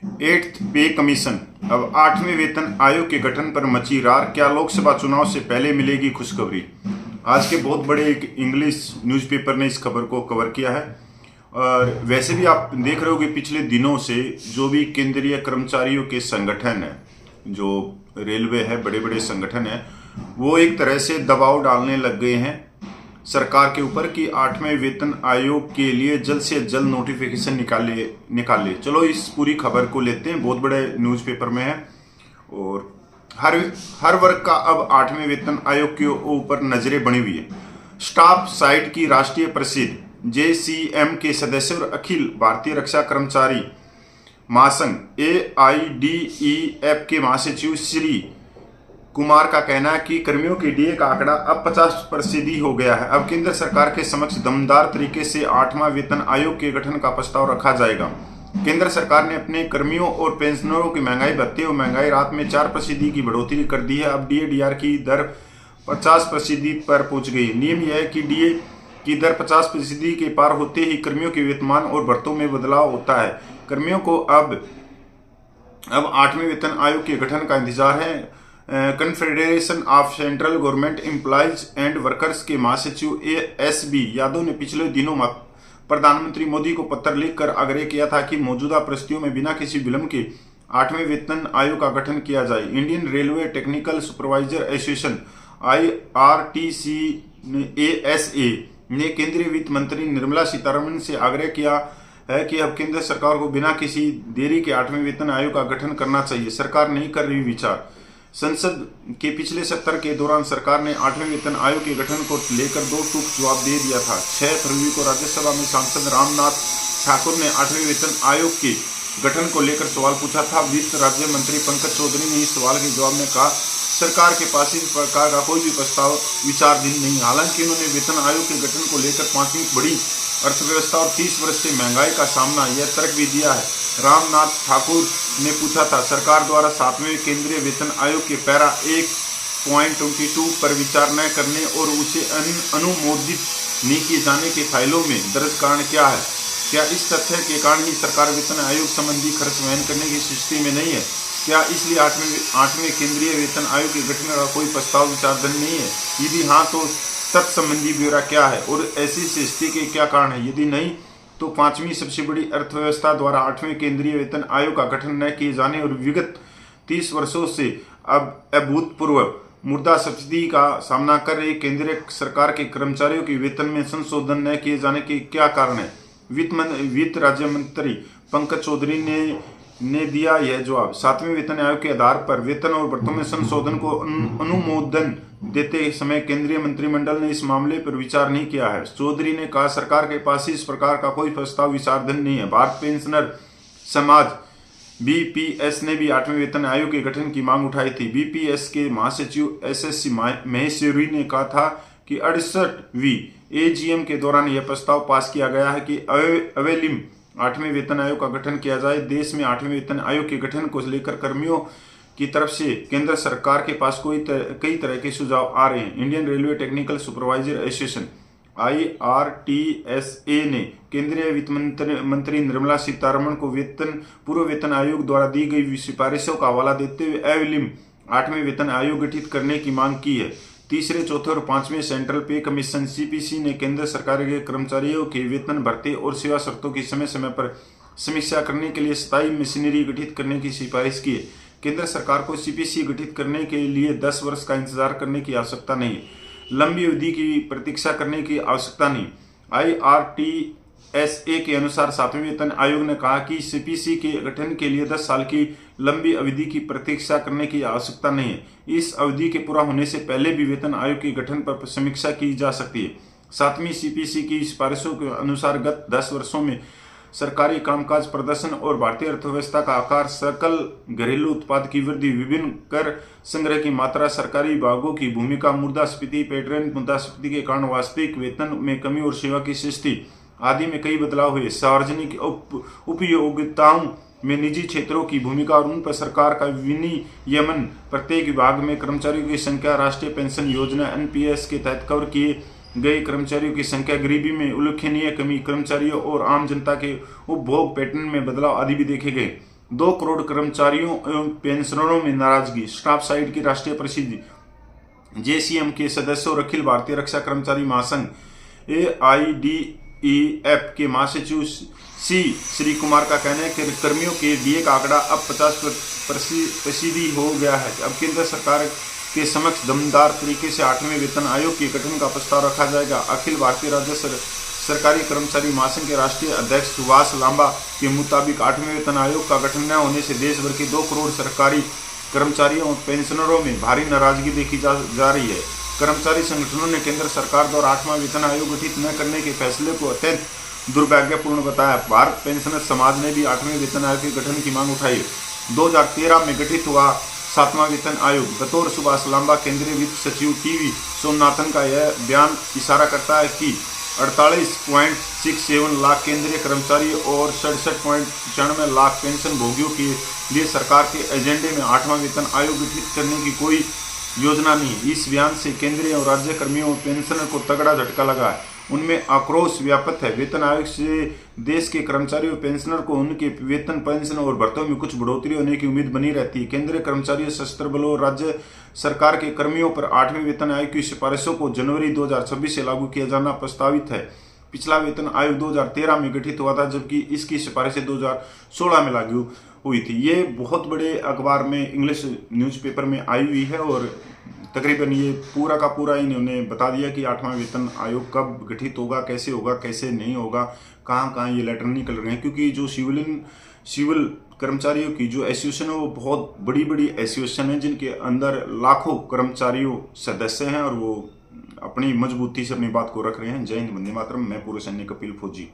Eighth pay commission. अब 8वें वेतन आयोग के गठन पर मची रार, क्या लोकसभा चुनाव से पहले मिलेगी खुशखबरी। आज के बहुत बड़े एक इंग्लिश न्यूज़पेपर ने इस खबर को कवर किया है। और वैसे भी आप देख रहे हो कि पिछले दिनों से जो भी केंद्रीय कर्मचारियों के संगठन है, जो रेलवे है, बड़े बड़े संगठन है, वो एक तरह से दबाव डालने लग गए हैं सरकार के ऊपर कि 8वें वेतन आयोग के लिए जल्द से जल्द नोटिफिकेशन निकाले। चलो इस पूरी खबर को लेते हैं, बहुत बड़े न्यूज़पेपर में है। और हर वर्ग का अब 8वें वेतन आयोग के ऊपर नजरें बनी हुई है। स्टाफ साइट की राष्ट्रीय प्रसिद्ध JCM के सदस्य और अखिल भारतीय रक्षा कर्मचारी महासंघ AIDEF के महासचिव श्री कुमार का कहना है कि कर्मियों के डीए का आंकड़ा अब 50% हो गया है। अब केंद्र सरकार के समक्ष दमदार तरीके से 8वां वेतन आयोग के गठन का प्रस्ताव रखा जाएगा। केंद्र सरकार ने अपने कर्मियों और पेंशनरों की महंगाई भत्ते और महंगाई राहत में 4% की बढ़ोतरी कर दी है। अब DA/DR की दर 50% पर पहुंच गई। नियम यह है कि DA की दर 50% के पार होते ही कर्मियों के वेतनमान और भत्तों में बदलाव होता है। कर्मियों को अब 8वें वेतन आयोग के गठन का इंतजार है। Confederation of central government employees and workers के महासचिव SB यादव ने पिछले दिनों प्रधानमंत्री मोदी को पत्र लिखकर आग्रह किया था कि मौजूदा परिस्थितियों में बिना किसी विलंब के 8वें वेतन आयोग का गठन किया जाए। Indian railway technical supervisor association IRTCASA ने केंद्रीय वित्त मंत्री निर्मला सीतारमण से आग्रह किया है कि अब केंद्र सरकार को बिना किसी देरी के 8वें वेतन आयोग का गठन करना चाहिए। सरकार नहीं कर रही विचार। संसद के पिछले सत्र के दौरान सरकार ने 8वें वेतन आयोग के गठन को लेकर 2 टूक जवाब दे दिया था। 6 फरवरी को राज्यसभा में सांसद रामनाथ ठाकुर ने 8वें वेतन आयोग के गठन को लेकर सवाल पूछा था। वित्त राज्य मंत्री पंकज चौधरी ने इस सवाल के जवाब में कहा सरकार के पास इस प्रकार का कोई भी प्रस्ताव विचाराधीन नहीं। हालांकि उन्होंने वेतन आयोग के गठन को लेकर 5वीं बड़ी अर्थव्यवस्था और 30 वर्ष से महंगाई का सामना यह तर्क भी दिया है। रामनाथ ठाकुर ने पूछा था सरकार द्वारा 7वें केंद्रीय वेतन आयोग के पैरा 1.22 पर विचार न करने और उसे अनुमोदित नहीं किए जाने के फाइलों में दर्ज कारण क्या है। क्या इस तथ्य के कारण ही सरकार वेतन आयोग संबंधी खर्च वहन करने की स्थिति में नहीं है? क्या इसलिए 8वें केंद्रीय वेतन आयोग के गठन का कोई प्रस्ताव विचाराधीन नहीं है? यदि हाँ तो तत्संबंधी ब्यौरा क्या है और ऐसी स्थिति के क्या कारण है? यदि नहीं तो 5वीं सबसे बड़ी अर्थव्यवस्था द्वारा 8वें केंद्रीय वेतन आयोग का गठन न किए जाने और विगत 30 वर्षों से अब अभूतपूर्व मुद्रास्फीति का सामना कर रही केंद्रीय सरकार के कर्मचारियों के वेतन में संशोधन न किए जाने के क्या कारण है? वित्त राज्य मंत्री पंकज चौधरी ने दिया यह जवाब। 7वें वेतन आयोग के आधार पर वेतन और भत्तों में संशोधन को अनुमोदन देते समय केंद्रीय मंत्रिमंडल ने इस मामले पर विचार नहीं किया है। चौधरी ने कहा सरकार के पास इस प्रकार का कोई प्रस्ताव विचाराधीन नहीं है। भारत पेंशनर समाज BPS ने भी 8वें वेतन आयोग के गठन की मांग उठाई थी। BPS के महासचिव SSC महेश्वरी ने कहा था कि 68वीं AGM के दौरान यह प्रस्ताव पास किया गया है कि अवेलिम 8वें वेतन आयोग का गठन किया जाए। देश में 8वें वेतन आयोग के गठन को लेकर कर्मियों की तरफ से केंद्र सरकार के पास कई तरह के सुझाव आ रहे हैं। Indian railway technical supervisor association IRTSA ने केंद्रीय वित्त मंत्री निर्मला सीतारमण को पूर्व वेतन आयोग द्वारा दी गई सिफारिशों का हवाला देते हुए अविलंब 8वें वेतन आयोग गठित करने की मांग की है। तीसरे, चौथे और 5वें सेंट्रल पे कमीशन CPC ने केंद्र सरकार के कर्मचारियों के वेतन भत्ते और सेवा शर्तों की समय समय पर समीक्षा करने के लिए स्थायी मशीनरी गठित करने की सिफारिश की है। केंद्र सरकार को CPC गठित करने के लिए 10 वर्ष का इंतजार करने की आवश्यकता नहीं है। लंबी अवधि की प्रतीक्षा करने की आवश्यकता नहीं। IRTSA के अनुसार 7वें वेतन आयोग ने कहा कि CPC के गठन के लिए 10 साल की लंबी अवधि की प्रतीक्षा करने की आवश्यकता नहीं है। इस अवधि के पूरा होने से पहले भी वेतन आयोग के गठन पर समीक्षा की जा सकती है। 7वीं CPC की सिफारिशों के अनुसार गत 10 वर्षों में सरकारी कामकाज प्रदर्शन और भारतीय अर्थव्यवस्था का आकार, सकल घरेलू उत्पाद की वृद्धि, विभिन्न कर संग्रह की मात्रा, सरकारी विभागों की भूमिका, मुद्रास्फीति पैटर्न, मुद्रास्फीति के कारण वास्तविक वेतन में कमी और सेवा की सृष्टि आदि में कई बदलाव हुए। सार्वजनिक उपयोगिताओं में निजी क्षेत्रों की भूमिका और उन पर सरकार का विनियमन, प्रत्येक विभाग में कर्मचारियों की संख्या, राष्ट्रीय पेंशन योजना NPS के तहत कवर किए गए कर्मचारियों की संख्या, गरीबी में उल्लेखनीय कमी, कर्मचारियों और आम जनता के उपभोग पैटर्न में बदलाव आदि भी देखे गए। 2 करोड़ कर्मचारियों एवं पेंशनरों में नाराजगी। स्टाफ साइड की राष्ट्रीय परिषद जेसीएम के सदस्य और अखिल भारतीय रक्षा कर्मचारी महासंघ AIDEF के महासचिव सी श्री कुमार का कहना है कि कर्मियों के डीए का आंकड़ा अब 50% हो गया है। अब केंद्र सरकार के समक्ष दमदार तरीके से 8वें वेतन आयोग के गठन का प्रस्ताव रखा जाएगा। अखिल भारतीय राज्य सरकारी कर्मचारी महासंघ के राष्ट्रीय अध्यक्ष सुभाष लांबा के मुताबिक 8वें वेतन आयोग का गठन न होने से देश भर के 2 करोड़ सरकारी कर्मचारियों और पेंशनरों में भारी नाराजगी देखी जा रही है। कर्मचारी संगठनों ने केंद्र सरकार द्वारा 8वां वेतन आयोग गठित न करने के फैसले को अत्यंत दुर्भाग्यपूर्ण बताया। भारत पेंशनर समाज ने भी 8वें वेतन आयोग के गठन की मांग उठाई। 2013 में गठित हुआ 7वां वेतन आयोग बतौर सुभाष लांबा केंद्रीय वित्त सचिव टीवी सोमनाथन का यह बयान इशारा करता है कि 48.67 लाख केंद्रीय कर्मचारी और 67.95 लाख पेंशन भोगियों के लिए सरकार के एजेंडे में 8वां वेतन आयोग गठित करने की कोई योजना नहीं। इस बयान से केंद्रीय और राज्य कर्मियों और पेंशनर को तगड़ा झटका लगा है। उनमें आक्रोश व्याप्त है। वेतन आयोग से देश के कर्मचारी और पेंशनर को उनके वेतन, पेंशन और भत्तों में कुछ बढ़ोतरी होने की उम्मीद बनी रहती है। केंद्रीय कर्मचारियों, सशस्त्र बलों और राज्य सरकार के कर्मियों पर 8वें वेतन आयोग की सिफारिशों को जनवरी 2026 से लागू किया जाना प्रस्तावित है। पिछला वेतन आयोग 2013 में गठित हुआ था, जबकि इसकी सिफारिशें 2016 में लागू हुई थी। ये बहुत बड़े अखबार में, इंग्लिश न्यूज़पेपर में आई हुई है और तकरीबन ये पूरा का पूरा इन्होंने बता दिया कि 8वां वेतन आयोग कब गठित होगा, कैसे नहीं होगा, कहाँ कहाँ ये लेटर निकल रहे हैं। क्योंकि जो सिविल कर्मचारियों की जो एसोसिएशन है वो बहुत बड़ी बड़ी एसोसिएशन है, जिनके अंदर लाखों कर्मचारियों सदस्य हैं और वो अपनी मजबूती से अपनी बात को रख रहे हैं। जय हिंद, वंदे मातरम। मैं पूर्व सैनिक कपिल फौजी।